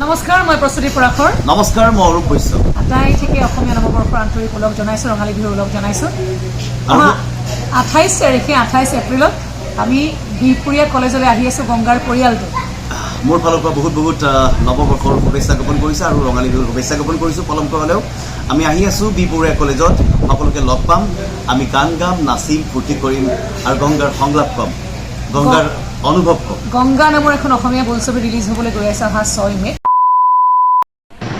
নমস্কাৰ, মই প্ৰস্তুতি পৰাশৰ। নমস্কাৰ, মই অৰূপ বৈশ্য। আটাই ঠিকে অসমীয়া নৱবৰ্ষৰ আন্তৰিক ওলগ জনাইছোঁ, ৰঙালী বিহুৰ ওলগ জনাইছোঁ। অহা 28 তাৰিখে 28 এপ্ৰিলত আমি বিহপুৰীয়া কলেজলৈ আহি আছোঁ গংগাৰ পৰিয়ালটো। মোৰ ফালৰ পৰা বহুত নৱবৰ্ষৰ শুভেচ্ছা জ্ঞাপন কৰিছোঁ আৰু ৰঙালী বিহুৰ শুভেচ্ছা জ্ঞাপন কৰিছোঁ। পলমকৈ হ'লেও আমি আহি আছোঁ বিহপুৰীয়া কলেজত, সকলোকে লগ পাম, আমি গান গাম, নাচিম, ফূৰ্তি কৰিম আৰু গংগাৰ সংলাপ ক'ম, গংগাৰ অনুভৱ ক'ম। গংগা নামৰ এখন অসমীয়া বোলছবি ৰিলিজ হ'বলৈ গৈ আছে অহা 6 মে'।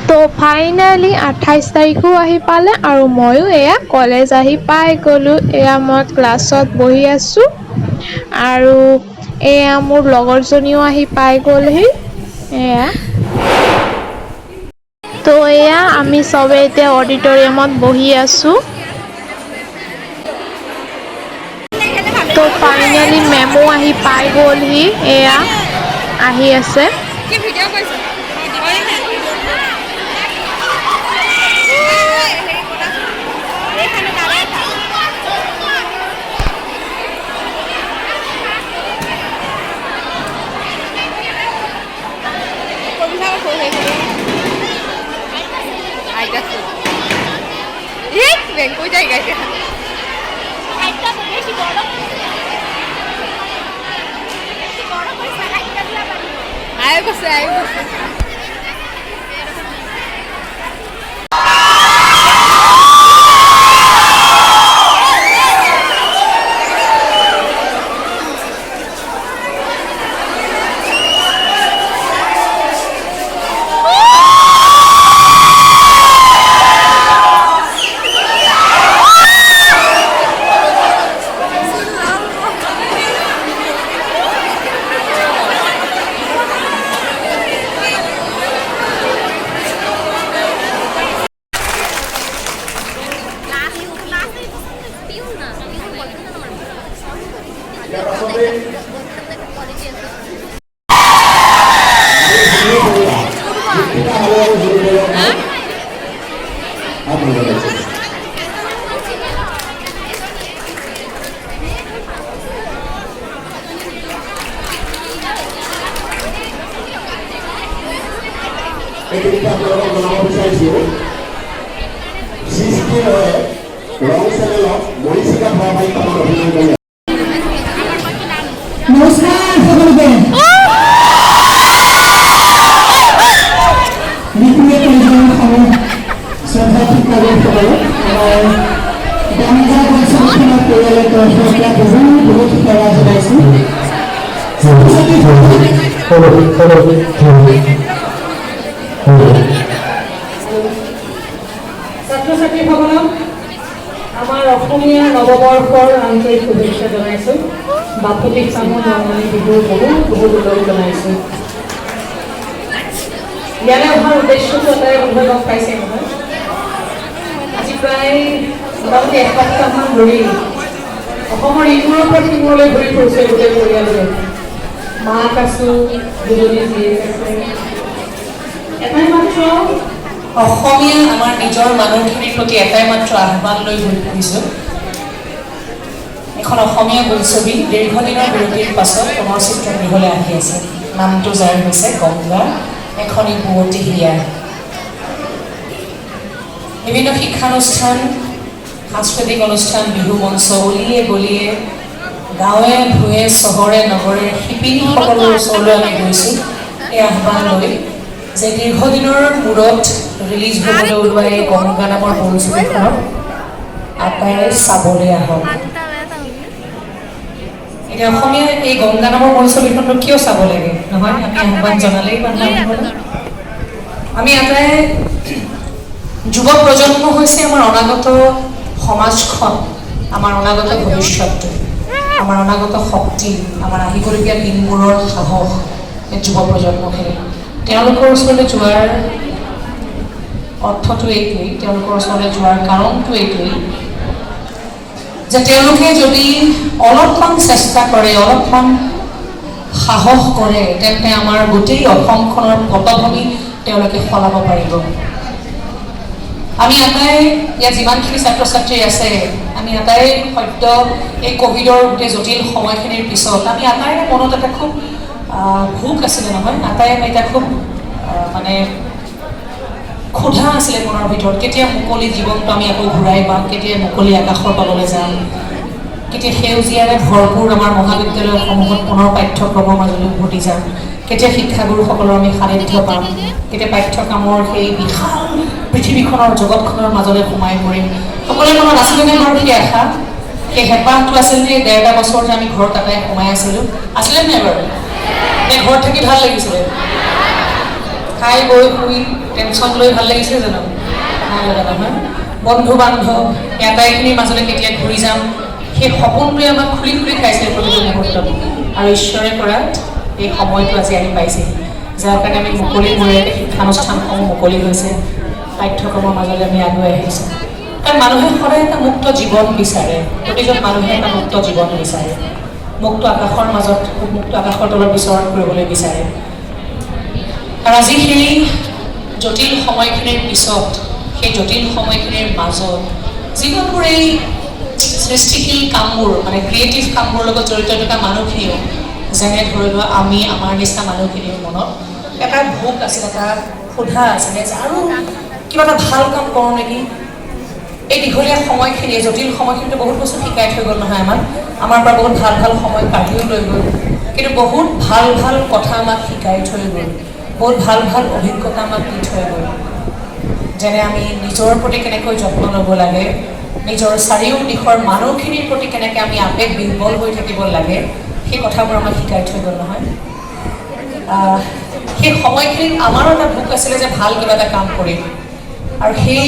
তো ফাইনেলি 28 তাৰিখো আহি পালে আৰু ময়ো এয়া কলেজ আহি পাই গ'লোঁ। এয়া মই ক্লাছত বহি আছোঁ আৰু এয়া মোৰ লগৰজনীও আহি পাই গ'লহি। এয়া তো এয়া আমি চবে এতিয়া অডিটৰিয়ামত বহি আছোঁ। তো ফাইনেলি মেমো আহি পাই গ'লহি, এয়া আহি আছে। ছাত্ৰ-ছাত্ৰীসকলক আমাৰ অসমীয়া নৱবৰ্ষৰ আন্তৰিক শুভেচ্ছা জনাইছোঁ। বাপতিক চামত ৰঙালী বিহুৰ বহুত ওলগ জনাইছোঁ। ইয়ালৈ অহাৰ উদ্দেশ্যটো এটাই কোনোবাই গম পাইছে নহয়, আজি প্ৰায় মোটামুটি এসপ্তাহমান ধৰি অসমৰ ইমূৰৰ পৰা সিমূৰলৈ ঘূৰি ফুৰিছে গোটেই পৰিয়ালটোৱে। মাক আছোঁ, দুজনী জীয়েক আছে। এটাই মাত্ৰ অসমীয়া আমাৰ নিজৰ মানুহখিনিৰ প্ৰতি এটাই মাত্ৰ আহ্বান লৈ ঘূৰি ফুৰিছোঁ। এখন অসমীয়া বোলছবি দীৰ্ঘদিনৰ বিৰতিৰ পাছত পুনৰ চিত্ৰগৃহলৈ আহি আছে। নামটো যাৰ হৈছে গংগা, এখনি বুৱতী হিয়া। বিভিন্ন শিক্ষানুষ্ঠান, সাংস্কৃতিক অনুষ্ঠান, বিহু মঞ্চ, অলিয়ে গলিয়ে, গাঁৱে ভূঞে, চহৰে নগৰে শিপিনীসকলৰ ওচৰলৈ আমি গৈছোঁ এই আহ্বান লৈ যে দীৰ্ঘদিনৰ মূৰত ৰিলিজ হ'বলৈ ওলোৱা এই গংগা নামৰ বোলছবিখনক আটাইয়ে চাবলৈ আহক। এতিয়া অসমীয়া এই গংগা নামৰ বোলছবিখনটো কিয় চাব লাগে নহয়, আমি আহ্বান জনালেই আমি আটাই যুৱ প্ৰজন্ম হৈছে আমাৰ অনাগত সমাজখন, আমাৰ অনাগত ভৱিষ্যতটো, আমাৰ অনাগত শক্তি, আমাৰ আহিবলগীয়া দিনবোৰৰ সাহস এই যুৱ প্ৰজন্মখিনি। তেওঁলোকৰ ওচৰলৈ যোৱাৰ অৰ্থটো এইটোৱেই, তেওঁলোকৰ ওচৰলৈ যোৱাৰ কাৰণটো এইটোৱেই যে তেওঁলোকে যদি অলপমান চেষ্টা কৰে, অলপমান সাহস কৰে, তেন্তে আমাৰ গোটেই অসমখনৰ পটভূমি তেওঁলোকে সলাব পাৰিব। আমি আটাই ইয়াত যিমানখিনি ছাত্ৰ ছাত্ৰী আছে, আমি আটাই সদ্য এই কোভিডৰ গোটেই জটিল সময়খিনিৰ পিছত আমি আটাইৰে মনত এটা খুব ভোক আছিলে নহয়, আটাই আমি এটা খুব মানে ক্ষুধা আছিলে মনৰ ভিতৰত, কেতিয়া মুকলি জীৱনটো আমি আকৌ ঘূৰাই পাম, কেতিয়া মুকলি আকাশৰ তললৈ যাম, কেতিয়া সেউজীয়াৰে ভৰপূৰ আমাৰ মহাবিদ্যালয়সমূহত পুনৰ পাঠ্যক্ৰমৰ মাজলৈ উভতি যাম, কেতিয়া শিক্ষাগুৰুসকলৰ আমি সান্নিধ্য পাম, কেতিয়া পাঠ্যক্ৰমৰ সেই বিশাল পৃথিৱীখনৰ জগতখনৰ মাজলৈ সোমাই পৰিম। সকলোৰে মনত আছিলেনে বাৰু সেই আশা? সেই হেঁপাহটো আছিল নে? ১.৫ বছৰ যে আমি ঘৰত তাতে সোমাই আছিলোঁ, আছিলে নাই বাৰু? নে ঘৰত থাকি ভাল লাগিছিলে? খাই বৈ শুই টেনশ্যন লৈ ভাল লাগিছিলে জানো? ভাল লগা নহয়। বন্ধু বান্ধৱ এই আটাইখিনিৰ মাজলৈ কেতিয়া ঘূৰি যাম, সেই সপোনটোৱে আমাক খুলি খুলি খাইছে প্ৰতিটো মুহূৰ্তত। আৰু ঈশ্বৰে কৰা এই সময়টো আজি আহি পাইছে, যাৰ কাৰণে আমি মুকলি মনেৰে শিক্ষানুষ্ঠানসমূহ মুকলি হৈছে, পাঠ্যক্ৰমৰ মাজলৈ আমি আগুৱাই আহিছোঁ। কাৰণ মানুহে সদায় এটা মুক্ত জীৱন বিচাৰে, প্ৰতিজন মানুহে এটা মুক্ত জীৱন বিচাৰে, মুক্ত আকাশৰ মাজত, মুক্ত আকাশৰ তলত বিচৰণ কৰিবলৈ বিচাৰে। আৰু আজি সেই জটিল সময়খিনিৰ পিছত, সেই জটিল সময়খিনিৰ মাজত যিমানবোৰ এই সৃষ্টিশীল কামবোৰ, মানে ক্ৰিয়েটিভ কামবোৰৰ লগত জড়িত থকা মানুহখিনিও, যেনে ধৰি লোৱা আমি, আমাৰ নিচিনা মানুহখিনিৰ মনত এটা ভোক আছিলে, এটা ক্ষুধা আছিলে যে আৰু কিবা এটা ভাল কাম কৰোঁ নেকি। এই দীঘলীয়া সময়খিনিয়ে, জটিল সময়খিনিতো বহুত বস্তু শিকাই থৈ গ'ল নহয় আমাক, আমাৰ পৰা বহুত ভাল ভাল সময় কাঢ়িও লৈ গ'ল, কিন্তু বহুত ভাল ভাল কথা আমাক শিকাই থৈ গ'ল, বহুত ভাল ভাল অভিজ্ঞতা আমাক দি থৈ গ'ল। যেনে আমি নিজৰ প্ৰতি কেনেকৈ যত্ন ল'ব লাগে, নিজৰ চাৰিওদিশৰ মানুহখিনিৰ প্ৰতি কেনেকৈ আমি আৱেগ বিহ্বল হৈ থাকিব লাগে, সেই কথাবোৰ আমাক শিকাই থৈ গ'ল নহয়। সেই সময়খিনিত আমাৰো এটা ভোক আছিলে যে ভাল কিবা এটা কাম কৰিম, আৰু সেই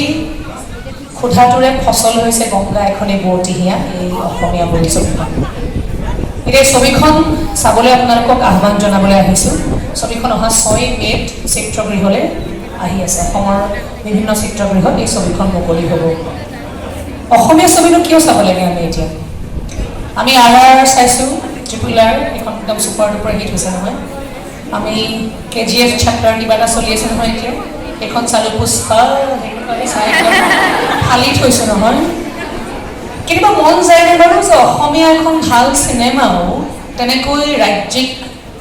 ক্ষুধাটোৰে ফচল হৈছে গংগা এখনে বৰতিহীয়া এই অসমীয়া বোলছবিখন। এতিয়া ছবিখন চাবলৈ আপোনালোকক আহ্বান জনাবলৈ আহিছোঁ। ছবিখন অহা 6 মে'ত চিত্ৰগৃহলৈ আহি আছে। অসমৰ বিভিন্ন চিত্ৰগৃহত এই ছবিখন মুকলি হ'ব। অসমীয়া ছবিনো কিয় চাব লাগে আমি এতিয়া? আমি RRR চাইছোঁ, ট্ৰিপুলাৰ, এখন একদম ছুপাৰ ডুপাৰ হিট হৈছে নহয়। আমি KGF চেপ্টাৰ কিবা এটা চলি আছে নহয় এতিয়া, সেইখন চালোঁ। পুষ্পা, সেইখন চাই ফালি থৈছোঁ নহয়। কেতিয়াবা মন যায়নে বাৰু যে অসমীয়া এখন ভাল চিনেমাও তেনেকৈ ৰাজ্যিক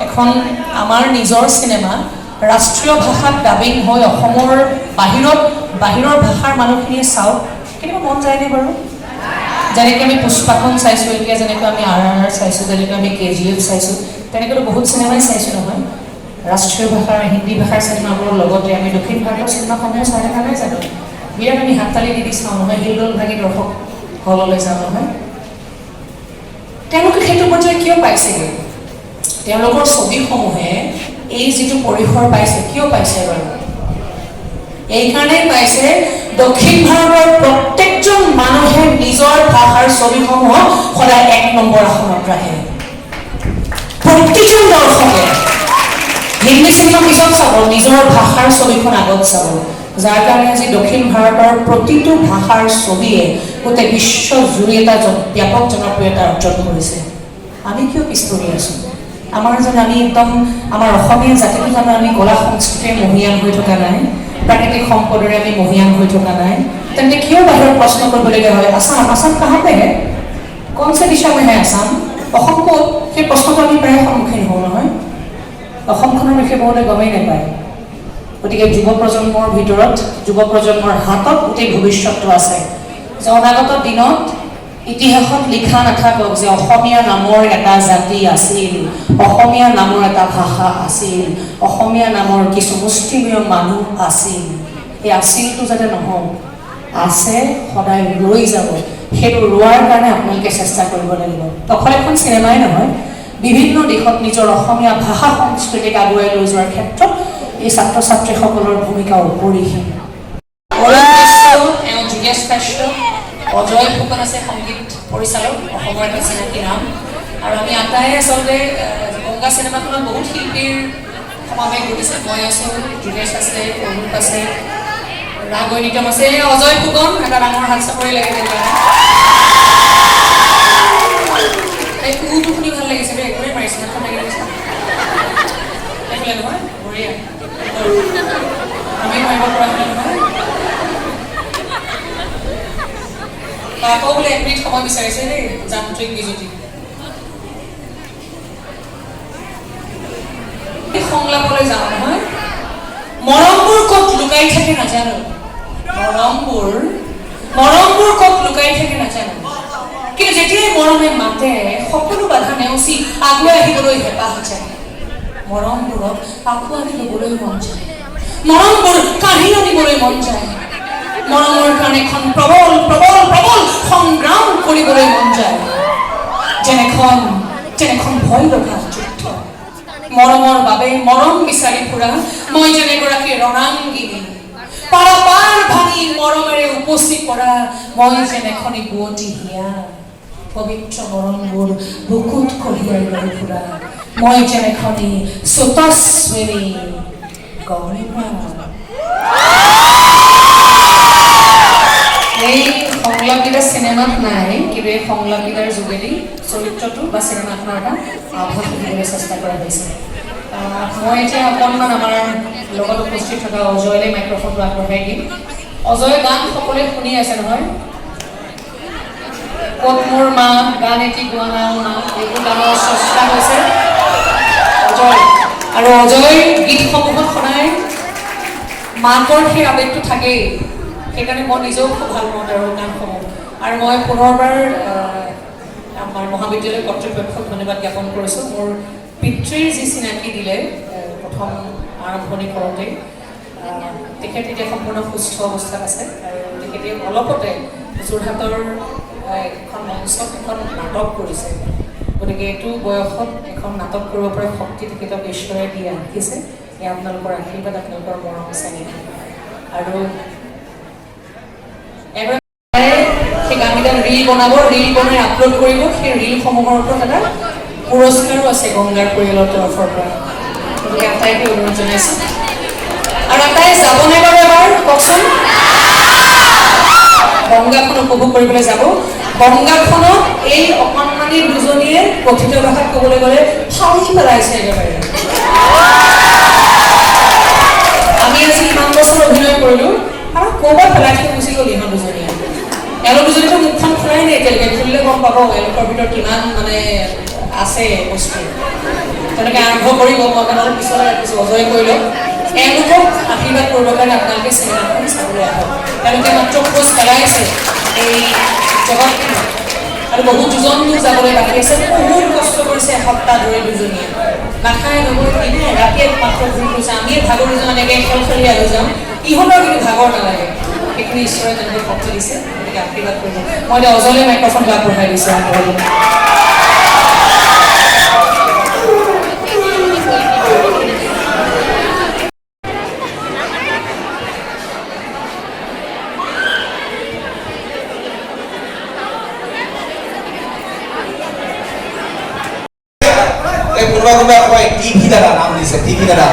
এখন আমাৰ নিজৰ চিনেমা ৰাষ্ট্ৰীয় ভাষাত ডাবিং হৈ অসমৰ বাহিৰৰ ভাষাৰ মানুহখিনিয়ে চাওক, কেতিয়াবা মন যায়নে বাৰু? যেনেকৈ আমি পুষ্পাখন চাইছোঁ এতিয়া, যেনেকৈ আমি RRR চাইছোঁ, যেনেকৈ আমি KGF চাইছোঁ, তেনেকৈতো বহুত চিনেমাই চাইছোঁ নহয়। ৰাষ্ট্ৰীয় ভাষাৰ, হিন্দী ভাষাৰ চিনেমাবোৰৰ লগতে আমি দক্ষিণ ভাৰতৰ চিনেমাসমূহ চাই থকা নাই জানো? বিৰাট আমি হাততালি দি চাওঁ নহয়, হিলদল ভাগি দৰ্শক হললৈ যাওঁ নহয়। তেওঁলোকে সেইটো পৰ্যায়ে কিয় পাইছেগৈ? তেওঁলোকৰ ছবিসমূহে এই যিটো পৰিসৰ পাইছে, কিয় পাইছে বাৰু? এইকাৰণেই পাইছে দক্ষিণ ভাৰতৰ প্ৰত্যেকজন মানুহে নিজৰ ভাষাৰ ছবিসমূহক সদায় 1 নম্বৰ আসনত ৰাখে। প্ৰতিজন দৰ্শকে হিন্দী চিনেমা পিছত চাব, নিজৰ ভাষাৰ ছবিখন আগত চাব। যাৰ কাৰণে আজি দক্ষিণ ভাৰতৰ প্ৰতিটো ভাষাৰ ছবিয়ে গোটেই বিশ্বজুৰি এটা ব্যাপক জনপ্ৰিয়তা অৰ্জন কৰিছে। আমি কিয় পিছ পৰি আছোঁ? আমাৰ যেন আমি একদম আমাৰ অসমীয়া জাতিটো জানো আমি কলা সংস্কৃতিৰে মহীয়ান হৈ থকা নাই, প্ৰাকৃতিক সম্পদৰে আমি মহীয়ান হৈ থকা নাই, তেন্তে কিয় বাহিৰত প্ৰশ্ন কৰিবলগীয়া হয়? আসাম কাহাতে হে? কৌন সে দিশা মে হে আসাম? অসম ক'ত? সেই প্ৰশ্নটো আমি প্ৰায় সন্মুখীন হওঁ নহয়। অসমখনৰ বিষয়ে বহুতে গমেই নাপায়। গতিকে যুৱ প্ৰজন্মৰ ভিতৰত, যুৱ প্ৰজন্মৰ হাতত গোটেই ভৱিষ্যতটো আছে, যে অনাগত দিনত ইতিহাসত লিখা নাথাকক যে অসমীয়া নামৰ এটা জাতি আছিল, অসমীয়া নামৰ এটা ভাষা আছিল, অসমীয়া নামৰ কিছু মুষ্টিমেয় মানুহ আছিল। এই আছিলটো যাতে নহওক, আছে, সদায় ৰৈ যাব। সেইটো ৰোৱাৰ কাৰণে আপোনালোকে চেষ্টা কৰিব লাগিব। অকল এখন চিনেমাই নহয়, বিভিন্ন দিশত নিজৰ অসমীয়া ভাষা সংস্কৃতিক আগুৱাই লৈ যোৱাৰ ক্ষেত্ৰত এই ছাত্ৰ ছাত্ৰীসকলৰ ভূমিকা অপৰিসীম। যোগেশ কাশ্যপ, অজয় ফুকন আছে সংগীত পৰিচালক, অসমৰ এটা চিনাকি নাম। আৰু আমি আটাই আচলতে গংগা চিনেমাখনত বহুত শিল্পীৰ সমাৱেশ ঘটিছে। মই আছোঁ, যোগেশ আছে, অৰূপ আছে, ৰাগৈ নিতম আছে, অজয় ফুকন, এটা ডাঙৰ হাত চাপৰি লাগে। এই কুকুৰটো শুনি ভাল লাগিছে দেই, একোৱেই মাৰিছে না লাগি লাগিছে নহয়, বঢ়িয়া। আমি মাৰিব পৰা নহয় আকৌ বোলে 1 মিনিট সময় বিচাৰিছে দেই, যান্ত্ৰিক বিজুতি। সংলাপলৈ যাওঁ নহয়, মৰমবোৰ ক'ত লুকাই থাকে নাজানো, মৰমবোৰ ক'ত লুকাই থাকে নাজানো, কিন্তু যেতিয়াই মৰমে মাতে সকলো বাধা নেওচি আগুৱাই আহিবলৈ হেঁপাহ যায়। মৰমবোৰক আঁকোৱালি ল'বলৈ মন যায়, মৰমবোৰ কাঢ়ি আনিবলৈ মন যায়, মৰমৰ কাৰণে এখন প্ৰবল প্ৰবল প্ৰবল সংগ্ৰাম কৰিবলৈ মন যায়, যেনেখন ভয় লগা যুদ্ধ। মৰমৰ বাবে মৰম বিচাৰি ফুৰা মই যেন এগৰাকী ৰণাংগিনী, পাৰাপাৰ ভাঙি মৰমেৰে উপচি পৰা মই যেন এখনি বুৱতী হিয়া, পবিত্ৰ মৰমবোৰ বুকুত কঢ়িয়াই লৈ ফুৰা মই যেন এখনি স্ৰোতস্বিনী গংগা। এই সংলাপকেইটা চিনেমাত নাই, কিন্তু এই সংলাপকেইটাৰ যোগেদি চৰিত্ৰটো বা চিনেমাখনৰ এটা আভাস দিবলৈ চেষ্টা কৰা হৈছে। মই এতিয়া অকণমান আমাৰ লগত উপস্থিত থকা অজয়লৈ মাইক্ৰফোনটো আগবঢ়াই দিম। অজয় গান সকলোৱে শুনি আছে নহয়? ক'ত মোৰ মা, গান এটি গোৱা নাও মা, এইবোৰ গানৰ চৰ্চা হৈছে অজয়। আৰু অজয়ৰ গীতসমূহত সদায় মাকৰ সেই আৱেগটো থাকেই, সেইকাৰণে মই নিজেও খুব ভাল পাওঁ তেওঁৰ গানসমূহ। আৰু মই পুনৰবাৰ আমাৰ মহাবিদ্যালয় কৰ্তৃপক্ষক ধন্যবাদ জ্ঞাপন কৰিছোঁ। মোৰ পিতৃৰ যি চিনাকি দিলে প্ৰথম আৰম্ভণি কৰোঁতে, তেখেত এতিয়া সম্পূৰ্ণ সুস্থ অৱস্থাত আছে আৰু তেখেতে অলপতে যোৰহাটৰ এখন মঞ্চত এখন নাটক কৰিছে। গতিকে এইটো বয়সত এখন নাটক কৰিব পৰা শক্তি তেখেতক ঈশ্বৰে দি ৰাখিছে। এয়া আপোনালোকৰ আশীৰ্বাদ, আপোনালোকৰ মৰম চেনেহ। আৰু এবাৰ সেই গানকেইটা ৰীল বনাব, ৰীল বনাই আপলোড কৰিব। সেই ৰীলসমূহৰ ওপৰত এটা পুৰস্কাৰো আছে গংগাৰ পৰিয়ালৰ তৰফৰ পৰা। গতিকে আটাইকে অনুৰোধ জনাইছোঁ। আৰু আটাই যাবনে বাৰু এবাৰ কওকচোন? গংগাখন উপভোগ কৰিবলৈ যাব। গংগাখনক এই অকণমানি দুজনীয়ে কথিত ভাষাত ক'বলৈ গ'লে ফালি পেলাইছে একেবাৰে। আমি আজি ইমান বছৰ অভিনয় কৰিলোঁ আৰু ক'ৰবাত পেলাই থৈ গুচি গ'ল ইহঁত দুজনীয়ে। এওঁলোক দুজনীতো মুখখন খোলাই নাই এতিয়ালৈকে, খুলিলে গম পাব এওঁলোকৰ ভিতৰত কিমান মানে আছে বস্তু। তেনেকৈ আৰম্ভ কৰিব, মই অলপ পিছলৈ ৰাখিছোঁ। অজয় কৰি লওক। এওঁলোকক আশীৰ্বাদ কৰিবৰ কাৰণে আপোনালোকে চিনেমাখন চাবলৈ আহক। তেওঁলোকে মাত্ৰ খোজ পেলাইছে এই জগতখনত আৰু বহুত দুজনীও যাবলৈ বাকী আছে। বহুত কষ্ট কৰিছে এসপ্তাহ ধৰি দুজনীয়ে, নাখায় নগৈ দিনে ৰাতিয়ে মাত্ৰ ঘূৰি ফুৰিছে। আমিয়ে ভাগৰি যাওঁ, এনেকৈ খেল খেলি আহি যাওঁ, ইহঁতৰ কিন্তু ভাগৰ নালাগে। সেইখিনি ঈশ্বৰে তেনেকৈ শক্তি দিছে, গতিকে আশীৰ্বাদ কৰিব। মই এতিয়া অজয়লৈ মাইক্ৰফোনটো আগবঢ়াই দিছোঁ। কোনোবাই টিভি দাদা নাম দিছে, টিভি দাদা।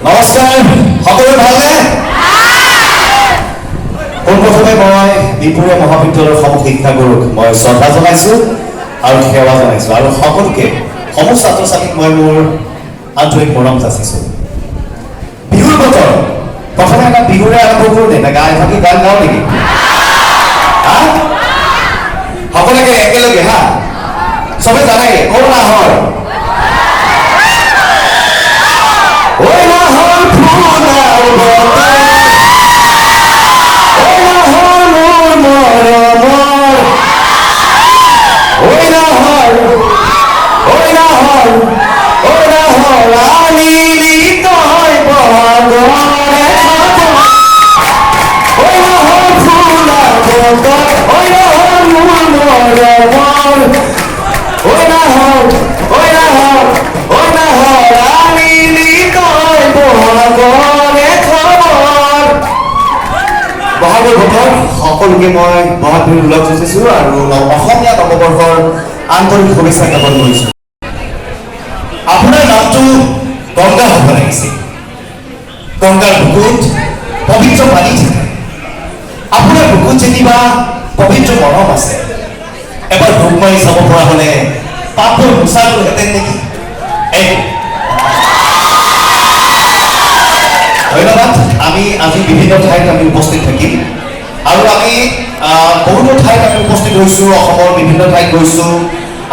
নমস্কাৰ, সকলোৱে ভালনে? পোনপ্ৰথমে মই বিপুৰীয়া মহাবিদ্যালয়ৰ সমূহ শিক্ষাগুৰুক মই শ্ৰদ্ধা জনাইছোঁ আৰু সেৱা জনাইছোঁ, আৰু সকলোকে সমূহ ছাত্ৰ ছাত্ৰীক মই মোৰ আন্তৰিক মৰম যাচিছোঁ। বিহুৰ বতৰ, প্ৰথমে এটা বিহুৰে আৰম্ভ কৰোঁ নে গাই থাকি গান গাওঁ নেকি? সকলোকে একেলগে হা, সবে জানাই কোন নাহর ওই নাহর ফুলার বদল, ওই নাহর মোর মরমর, ওই নাহর ওই নাহর ওই নাহর আনিলি তয় বগরে খবর, ওই নাহর ফুলার বদল, ওই নাহর মোর মরমর, ওই নাহর ওই নাহর ওই নাহর আনিলি তয় বগরে খবর। বহাগৰ বতৰ সকলোকে মই বহাগ বিহুৰ ওলগ যাচিছোঁ আৰু অসমীয়া নৱবৰ্ষৰ আন্তৰিক শুভেচ্ছা জ্ঞাপন কৰিছোঁ। আপোনাৰ নামটো গংগা হ'ব লাগিছে। গংগাৰ বুকুত পবিত্ৰ পানী থাকে। আপোনাৰ বুকুত যেনিবা পবিত্ৰ মৰম আছে। এবাৰ ভোক মাৰি চাব পৰা হ'লে পাপৰ মোচালোহেঁতেন নেকি? ধন্যবাদ। আমি আজি বিভিন্ন ঠাইত আমি উপস্থিত থাকিম আৰু আমি বহুতো ঠাইত আমি উপস্থিত হৈছোঁ, অসমৰ বিভিন্ন ঠাইত গৈছোঁ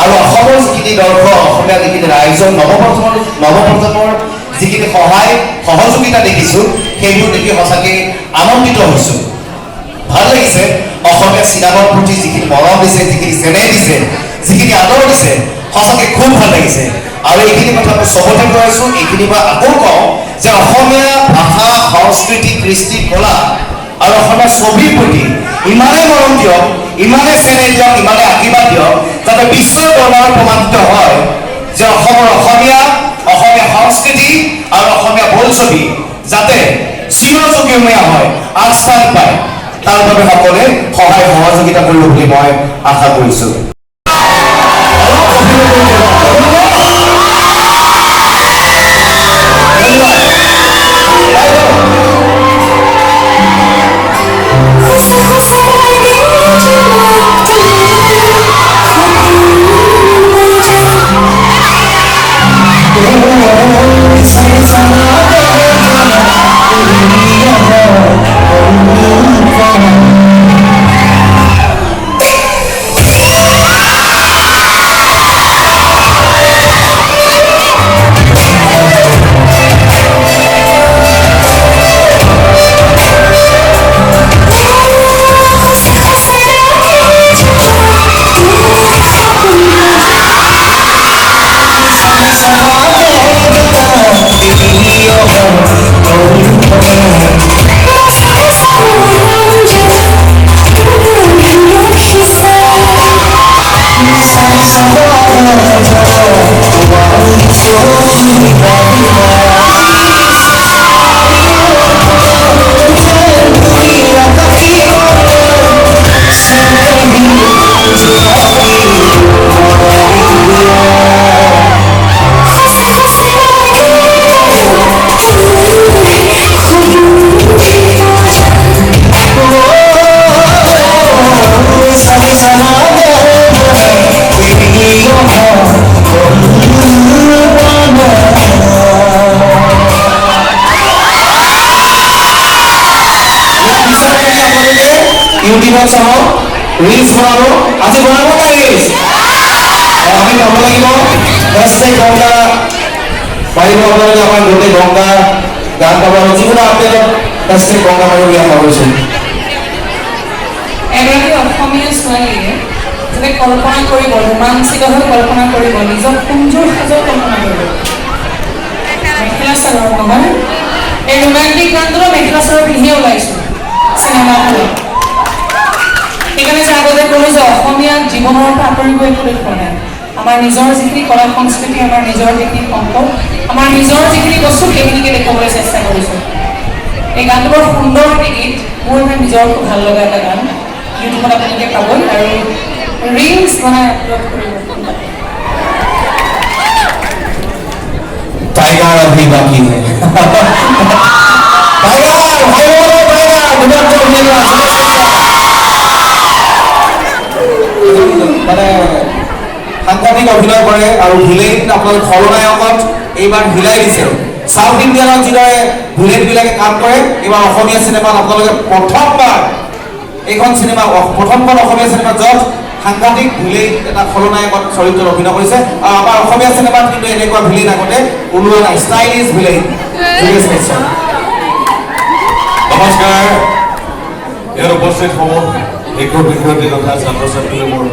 আৰু অসমৰ যিখিনি দৰ্শক, অসমীয়া যিখিনি ৰাইজৰ নৱপ্ৰজন্মৰ যিখিনি সহায় সহযোগিতা দেখিছোঁ সেইবোৰ দেখি সঁচাকৈ আনন্দিত হৈছোঁ। ভাল লাগিছে অসমীয়া চিনেমাৰ প্ৰতি যিখিনি মৰম দিছে, যিখিনি চেনেহ দিছে, যিখিনি আদৰ দিছে, সঁচাকৈ খুব ভাল লাগিছে। আৰু এইখিনি কথা মই চবতে কৈ আছোঁ, এইখিনি মই আকৌ কওঁ যে অসমীয়া ভাষা, সংস্কৃতি, কৃষ্টি, কলা আৰু অসমীয়া ছবিৰ প্ৰতি ইমানেই মৰম দিয়ক, ইমানেই চেনেহ দিয়ক, ইমানেই আশীৰ্বাদ দিয়ক, যাতে বিশ্বৰ দৰবাৰত প্ৰমাণিত হয় যে অসমীয়া সংস্কৃতি আৰু অসমীয়া বোলছবি যাতে চিৰযুগীয়া হয়, আগস্থান পায়, তাৰ বাবে সকলোৱে সহায় সহযোগিতা কৰিব বুলি মই আশা কৰিছোঁ। ইউটিউবত চাব, ৰিলছ বনাব, আজি বনাব নাই ৰিলছ, আমি পাব লাগিব হেছটেগ গংগা পাৰিব আপোনালোকে আমাৰ গোটেই গংগা গান পাব, যিকোনো আপডেটত হেছটেগ গংগা মাৰি উলিয়াই পাবচোন। এগৰাকী অসমীয়া ছোৱালীয়ে যেনে কল্পনা কৰিব, ৰোমাঞ্চিত হৈ কল্পনা কৰিব, নিজৰ সুন্দৰ সাজৰ কল্পনা কৰিব, মেখেলা চাদৰ নহয়, এই ৰোমান্টিক গানটো মেখেলা চাদৰ পিন্ধিয়ে ওলাইছোঁ চিনেমাখনত। সেইকাৰণে যে আগতে ক'লোঁ যে অসমীয়া জীৱনৰ পৰা আঁতৰিব একো দেখোৱা নাই। আমাৰ নিজৰ যিখিনি কলা সংস্কৃতি, আমাৰ নিজৰ যিখিনি সম্পদ, আমাৰ নিজৰ যিখিনি বস্তু সেইখিনিকে দেখুৱাবলৈ চেষ্টা কৰিছোঁ। এই গানটো বৰ সুন্দৰ এটি গীত, মোৰ এটা নিজৰ খুব ভাল লগা এটা গান। ইউটিউবত আপোনালোকে পাবই আৰু ৰিলছ বনাই আপলোড কৰিব। টাইগাৰ अभी बाकी है। মানে সাংঘাতিক অভিনয় কৰে আৰু ভিলেইন আপোনালোকে খলনায়কত এইবাৰ হিলাই দিছে। সাউথ ইণ্ডিয়ানত যিদৰে ভিলেইনবিলাকে কাম কৰে, এইবাৰ অসমীয়া চিনেমাত আপোনালোকে প্ৰথমবাৰ এইখন চিনেমা প্ৰথমখন অসমীয়া চিনেমা য'ত সাংঘাতিক ভিলেইন এটা খলনায়কত চৰিত্ৰত অভিনয় কৰিছে। আৰু আমাৰ অসমীয়া চিনেমাত কিন্তু এনেকুৱা ভিলেইন আগতে ওলোৱা নাই, ষ্টাইলিছ ভিলেইন। নমস্কাৰ, ইয়াত উপস্থিত সমূহ শিক্ষক শিক্ষয়িত্ৰী তথা ছাত্ৰ ছাত্ৰীলৈ মোৰ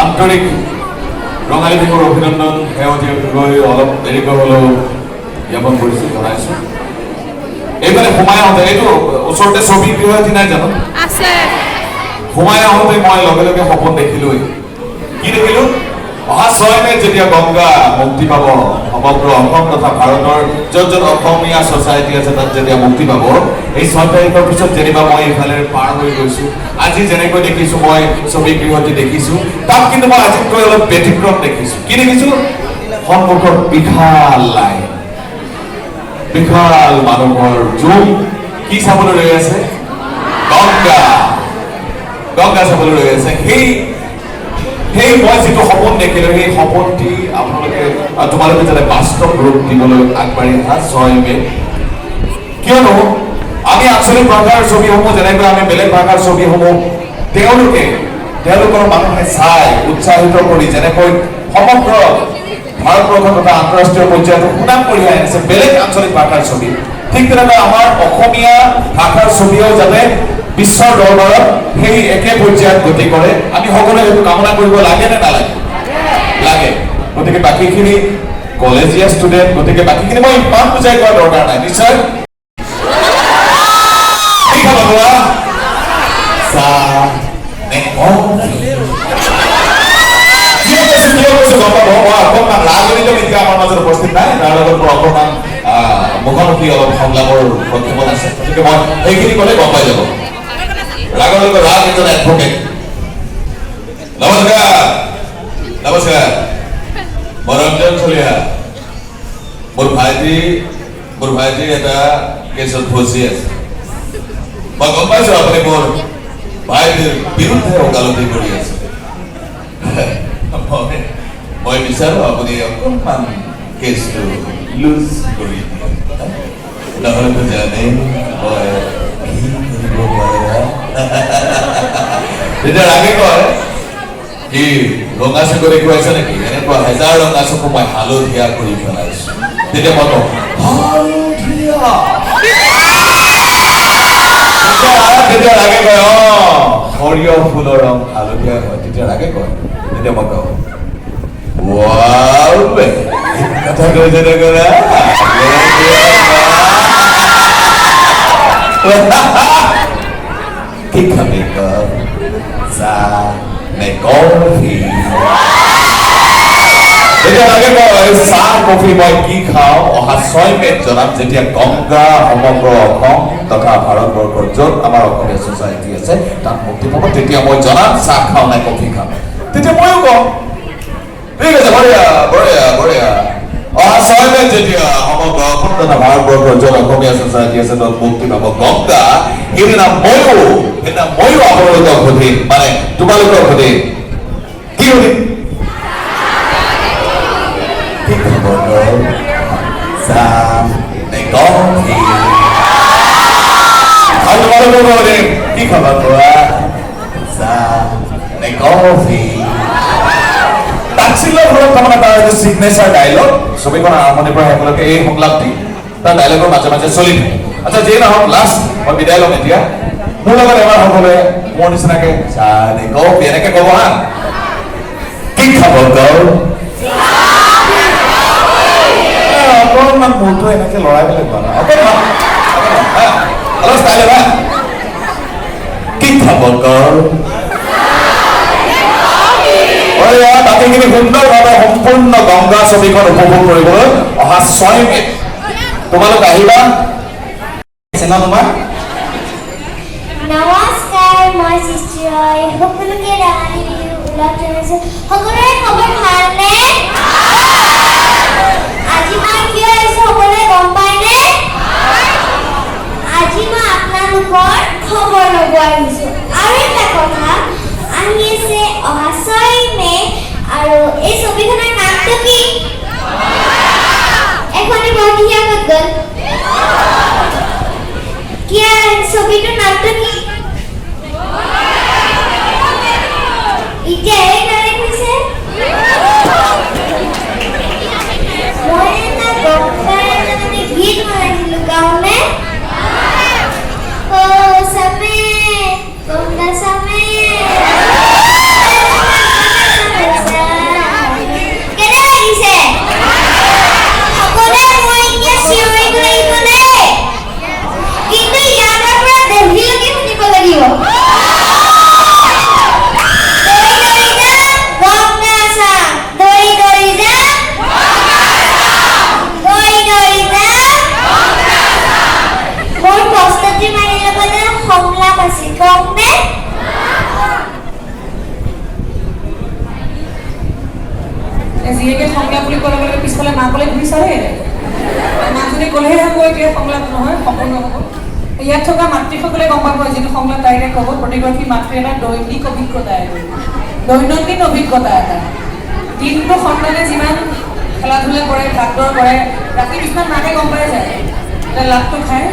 আন্তৰিক ৰঙালী বিহুৰ অভিনন্দন শেহতীয়াকৈ অলপ দেৰিকৈ হ'লেও জ্ঞাপন কৰিছোঁ, জনাইছোঁ। এইফালে সোমাই আহোঁতে, এইটো ওচৰতে ছবি গৃহটি নাই জানো? সোমাই আহোঁতে মই লগে লগে সপোন দেখিলোঁৱেই। কি দেখিলোঁ? অহা 6 মে'ত যেতিয়া গংগা মুক্তি পাব, সমগ্ৰ অসম তথা ভাৰতৰ য'ত য'ত অসমীয়া ছ'চাইটি আছে তাত যেতিয়া মুক্তি পাব, এই 6 তাৰিখৰ পিছত যেনিবা মই এইফালে পাৰ হৈ গৈছোঁ। আজি যেনেকৈ দেখিছোঁ মই ছবি গৃহটি দেখিছোঁ, তাত কিন্তু মই আজিতকৈ অলপ ব্যতিক্ৰম দেখিছোঁ। কি দেখিছোঁ? সন্মুখত বিশাল লাইন, বিশাল মানুহৰ জুম। কি চাবলৈ ৰৈ আছে? গংগা, গংগা চাবলৈ ৰৈ আছে। সেই মই যিটো সপোন দেখিলোঁ, সেই সপোনটি তোমালোকে যাতে বাস্তৱ ৰূপ দিবলৈ আগবাঢ়ি আহা 6 মে'। কিয়নো আমি আঞ্চলিক ভাষাৰ ছবিসমূহ যেনেকৈ আমি বেলেগ ভাষাৰ ছবিসমূহ তেওঁলোকৰ মানুহে চাই উৎসাহিত কৰি যেনেকৈ সমগ্ৰ ভাৰতবৰ্ষ তথা আন্তঃৰাষ্ট্ৰীয় পৰ্যায়ত সুনাম কঢ়িয়াই আনিছে বেলেগ আঞ্চলিক ভাষাৰ ছবি ঠিক তেনেকৈ আমাৰ অসমীয়া ভাষাৰ ছবিও যাতে বিশ্বৰ দৰবাৰত সেই একে পৰ্যায়ত গতি কৰে আমি সকলোৱে সেইটো কামনা কৰিব লাগে নে নালাগে লাগে গতিকে বাকীখিনি কলেজীয়া ষ্টুডেণ্ট গতিকে বাকীখিনি মই ইমান বুজাই কোৱাৰ দৰকাৰ নাই নিশ্চয় অকণমান ৰাজনীতি এতিয়া আমাৰ মাজত উপস্থিত নাই তাৰ লগত মোৰ অকণমান মুখামুখি অলপ সংলাপৰ প্ৰক্ষেপণ আছে গতিকে মই সেইখিনি ক'লে গম পাই যাব ৰাগৰ ৰাগ এজন এডভোকেট নমস্কাৰ নমস্কাৰ মই ৰঞ্জন চলিহা মোৰ ভাইটি এটা কেছত ফচি আছে মই গম পাইছো আপুনি মোৰ ভাইটিৰ বিৰুদ্ধে ওকালতি কৰি আছে মই বিচাৰো আপুনি অকণমান কেছটো লুজ কৰি নহ'লেতো জানে মই কি কৰিব পাৰা তেতিয়া ৰাগে কয় কি ৰঙা চকু দেখুৱাইছে নেকি এনেকুৱা হেজাৰ ৰঙা চকু মই হালধীয়া কৰি পেলাইছো তেতিয়া মই কওঁ হালধীয়া তেতিয়া ৰাগে কয় সৰিয়হ ফুলৰ ৰং হালধীয়া হয় তেতিয়া ৰাগে কয় তেতিয়া মই কওঁ wow কথা কৈছে নকৰা কি খাবি চাহ নে কফি তেতিয়া লাগে কয় চাহ কফি মই কি খাওঁ অহা 6 মে'ত জনাম যেতিয়া গংগা সমগ্ৰ অসম তথা ভাৰতবৰ্ষৰ য'ত আমাৰ অসমীয়া ছ'চাইটি আছে তাত মুক্তি পাব তেতিয়া মই জনাম চাহ খাওঁ নে কফি খাওঁ তেতিয়া ময়ো কওঁ ঠিক আছে বঢ়িয়া বঢ়িয়া বঢ়িয়া অহা 6 মে'ত যেতিয়া সমগ্ৰ অসম তথা ভাৰতবৰ্ষৰ য'ত অসমীয়া ছ'চাইটি আছে তাত মুক্তি পাব গংগা সেইদিনা ময়ো আপোনালোকক সুধিম মানে তোমালোকক সুধিম কি সুধিম কি খবৰ চাহ নে কফি আৰু তোমালোকক সুধিম কি খবৰ কোৱা চাহ নে কফি তাকচিলৰ ফলত তাৰমানে তাৰ এইটো চিগনেচাৰ ডাইলগ ছবিখন আৰম্ভণিৰ পৰা শেষলৈকে এই সংলাপটি তাৰ ডাইলগৰ মাজে মাজে চলি থাকে আচ্ছা যিয়ে নহওক লাষ্ট মই বিদায় ল'ম এতিয়া মোৰ লগত এবাৰ সকলোৱে মোৰ নিচিনাকে চাহ নে কফি এনেকে ক'ব হা কি খাব কওঁ অকণমান মূৰটো এনেকে লৰাই পেলাই কোৱা নাই অকণমান অলপ ষ্টাইল হা কি খাব কওঁ বাকীখিনি সুন্দৰভাৱে সম্পূৰ্ণ গংগা ছবিখন উপভোগ কৰিবলৈ অহা 6 মে'ত তোমালোক আহিবা তোমাৰ নমস্কাৰ মই সৃষ্টি হয় সকলোকে ৰাঙালী বিহু ওলগ জনাইছো সকলোৰে খবৰ ভালনে আজি মই কিয় আহিছো সকলোৱে গম পায়নে আজি মই আপোনালোকৰ খবৰ ল'ব আহিছো আৰু এটা কথা আহি আছে অহা 6 মে' আৰু এই ছবিখনৰ নামটো কি এখনি বহিয়া গ'ল কিয়া ছবিটোৰ নামটো কি এতিয়া এই গানে কৈছে মই এটা গংগাৰ এটা গীত বনাইছিলো গাওঁনে ও সবে গংগা সবে কেনে লাগিছে সকলোৱে মই এতিয়া চিঞৰিব লাগিব দেই কিন্তু ইয়াৰ পৰা দেলহিলৈকে শুনিব লাগিব যিহেকে সংলাপ বুলি ক'লে গ'লে পিছফালে মাকলৈ ঘূৰি চালে মাকজনী ক'লেহে হ'ব এতিয়া সংলাপ নহয় সম্পূৰ্ণ হ'ব ইয়াত থকা মাতৃসকলে গম পাব যিটো সংলাপ তাইৰে ক'ব প্ৰতিগৰাকী মাতৃ এটা দৈনিক অভিজ্ঞতা দৈনন্দিন অভিজ্ঞতা এটা দিনটো সন্তানে যিমান খেলা ধূলা কৰে ভাগদৌৰ কৰে ৰাতি কিছুমান মাকে গম পাই যায় এতিয়া লাভটো খায়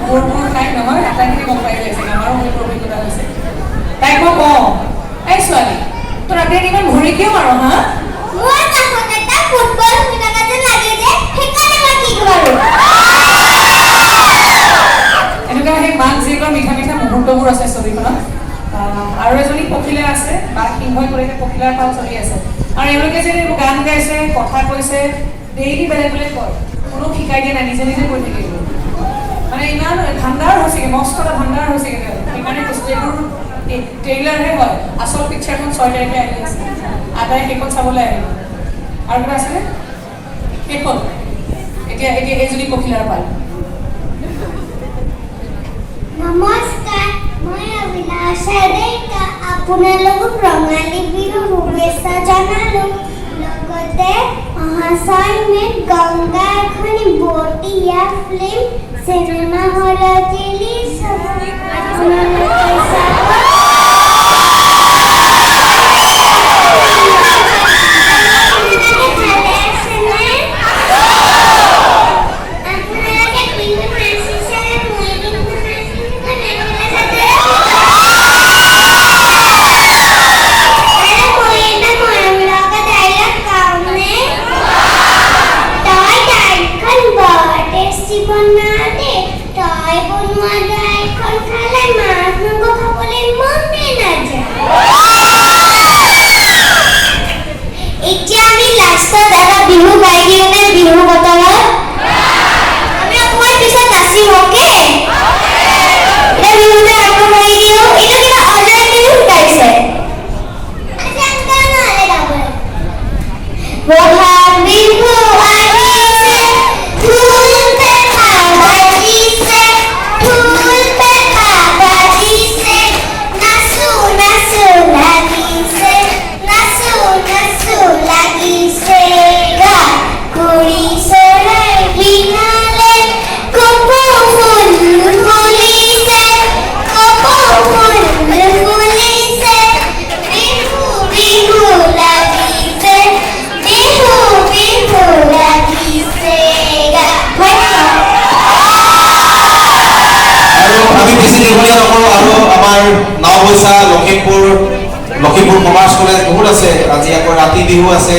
মোৰ খাই নহয় আটাইখিনি গম পাই যায় আমাৰো সেইটো অভিজ্ঞতা হৈছে তাইক মই কওঁ এই ছোৱালী তোৰ ৰাতি ইমান ঘূৰি কিয় মাৰ হা মই কাষত এটা ফুটবল পাল চলি আছে আৰু এওঁলোকে যে গান গাইছে কথা কৈছে ডেইলি বেলেগ বেলেগ কয় কোনো শিকাই দিয়া নাই নিজে নিজে কৈ থাকিব মানে ইমান ঠাণ্ডাৰ হৈছেগৈ মস্ত এটা ঠাণ্ডাৰ হৈছেগৈ সেইকাৰণে কৈছোঁ এইবোৰ ট্ৰেইলাৰহে হয় আচল পিকচাৰখন 6 তাৰিখে আহি আছে আদায় সেইখন চাবলৈ আহিব আৰু কিবা আছেনে সেইখন এতিয়া এইজনী পখিলাৰ পাল নমস্কাৰ মই অভিলাষা ডেকা আপোনালোকক ৰঙালী বিহুৰ শুভেচ্ছা জনালোঁ লগতে অহা 6 মে'ত গংগা এখনি বতীয়া ফিল্ম চিনেমা হলত ৰিলিজ হ'ব আপোনালোকে চাব লখিমপুৰ কমাৰ্চ কলেজ বহুত আছে আজি আকৌ ৰাতি বিহু আছে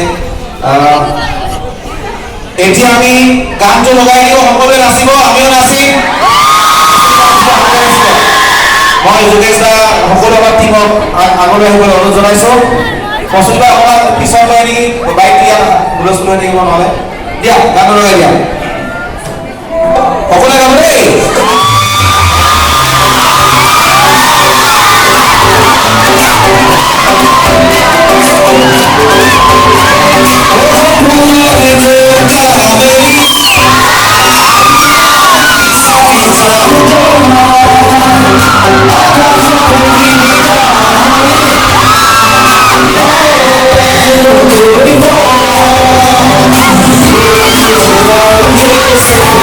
এতিয়া আমি গানটো লগাই দিওঁ সকলোৱে নাচিব আমিও নাচিম মই যোগেশ দা সকলো আমাৰ টিমক আগলৈ আহিবলৈ অনুৰোধ জনাইছোঁ পচন্দ অকণমান পিছৰ লৈ নেকি বাইক দিয়া হুলস্থুল হৈ থাকিব নহ'লে দিয়া গান লগাই দিয়া সকলোৱে গাব দেই Yes.